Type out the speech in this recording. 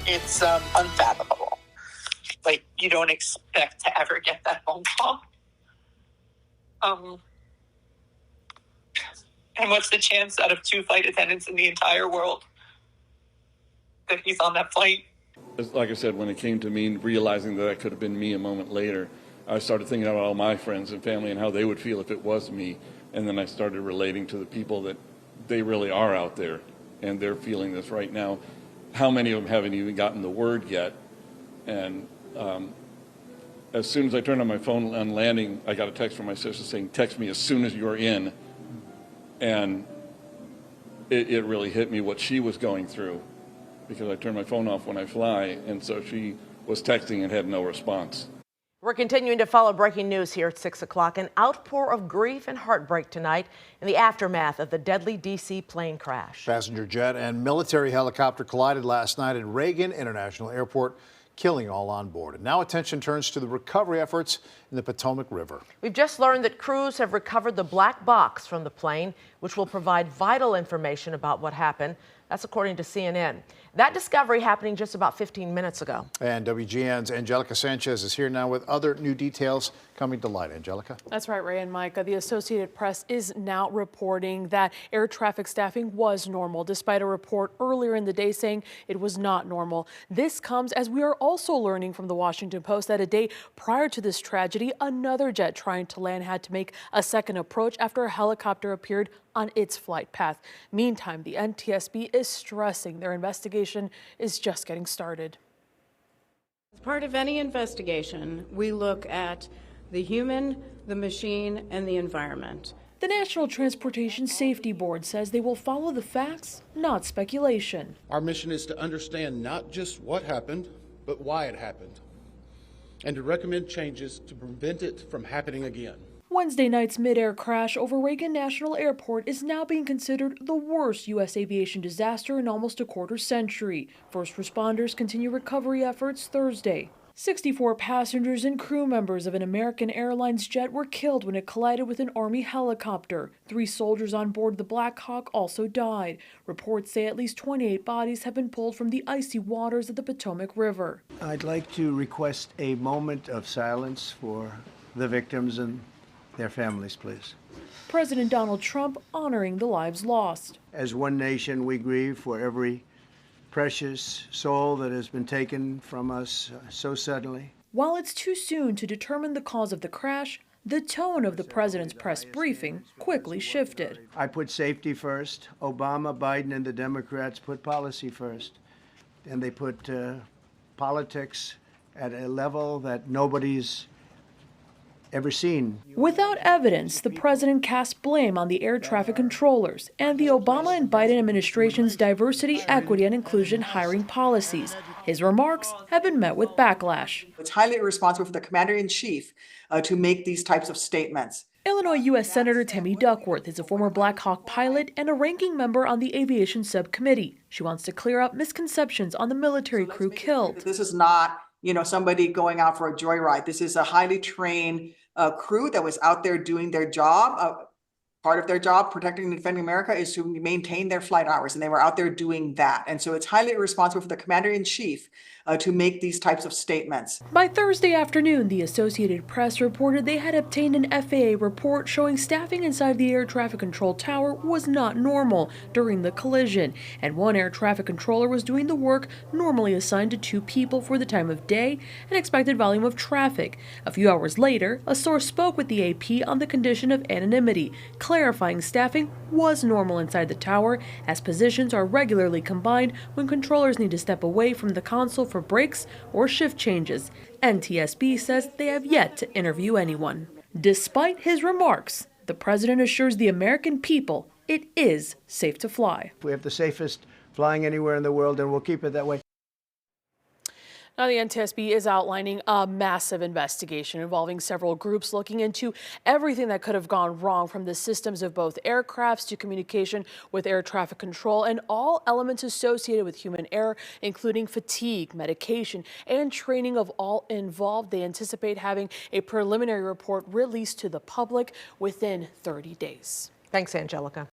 It's unfathomable. Like, you don't expect to ever get that phone call. And what's the chance out of 2 flight attendants in the entire world that he's on that flight? Like I said, when it came to me realizing that could have been me a moment later, I started thinking about all my friends and family and how they would feel if it was me. And then I started relating to the people that they really are out there and they're feeling this right now. How many of them haven't even gotten the word yet? And as soon as I turned on my phone on landing, I got a text from my sister saying, text me as soon as you're in. And it really hit me what she was going through, because I turn my phone off when I fly, and so she was texting and had no response. We're continuing to follow breaking news here at 6 o'clock. An outpour of grief and heartbreak tonight in the aftermath of the deadly D.C. plane crash. Passenger jet and military helicopter collided last night at Reagan International Airport, killing all on board. And now attention turns to the recovery efforts in the Potomac River. We've just learned that crews have recovered the black box from the plane, which will provide vital information about what happened. That's according to CNN. That discovery happening just about 15 minutes ago. And WGN's Angelica Sanchez is here now with other new details coming to light. Angelica? That's right, Ray and Mike. The Associated Press is now reporting that air traffic staffing was normal, despite a report earlier in the day saying it was not normal. This comes as we are also learning from the Washington Post that a day prior to this tragedy, another jet trying to land had to make a second approach after a helicopter appeared on its flight path. Meantime, the NTSB is stressing their investigation is just getting started. As part of any investigation, we look at the human, the machine, and the environment. The National Transportation Safety Board says they will follow the facts, not speculation. Our mission is to understand not just what happened, but why it happened, and to recommend changes to prevent it from happening again. Wednesday night's mid-air crash over Reagan National Airport is now being considered the worst U.S. aviation disaster in almost a quarter century. First responders continue recovery efforts Thursday. 64 passengers and crew members of an American Airlines jet were killed when it collided with an Army helicopter. 3 soldiers on board the Black Hawk also died. Reports say at least 28 bodies have been pulled from the icy waters of the Potomac River. I'd like to request a moment of silence for the victims and their families, please. President Donald Trump honoring the lives lost. As one nation, we grieve for every precious soul that has been taken from us so suddenly. While it's too soon to determine the cause of the crash, the tone of the president's press briefing quickly shifted. I put safety first. Obama, Biden, and the Democrats put policy first. And they put politics at a level that nobody's ever seen. Without evidence, the president cast blame on the air traffic controllers and the Obama and Biden administration's diversity, equity, and inclusion hiring policies. His remarks have been met with backlash. It's highly irresponsible for the commander-in-chief to make these types of statements. Illinois U.S. Senator Tammy Duckworth is a former Black Hawk pilot and a ranking member on the Aviation Subcommittee. She wants to clear up misconceptions on the military crew killed. This is not, somebody going out for a joyride. This is a highly trained crew that was out there doing their job. Part of their job, protecting and defending America, is to maintain their flight hours, and they were out there doing that. And so it's highly irresponsible for the commander-in-chief to make these types of statements. By Thursday afternoon, the Associated Press reported they had obtained an FAA report showing staffing inside the air traffic control tower was not normal during the collision, and one air traffic controller was doing the work normally assigned to 2 people for the time of day and expected volume of traffic. A few hours later, a source spoke with the AP on the condition of anonymity, clarifying staffing was normal inside the tower, as positions are regularly combined when controllers need to step away from the console for breaks or shift changes. NTSB says they have yet to interview anyone. Despite his remarks, the president assures the American people it is safe to fly. We have the safest flying anywhere in the world, and we'll keep it that way. Now, the NTSB is outlining a massive investigation involving several groups looking into everything that could have gone wrong, from the systems of both aircrafts to communication with air traffic control and all elements associated with human error, including fatigue, medication, and training of all involved. They anticipate having a preliminary report released to the public within 30 days. Thanks, Angelica.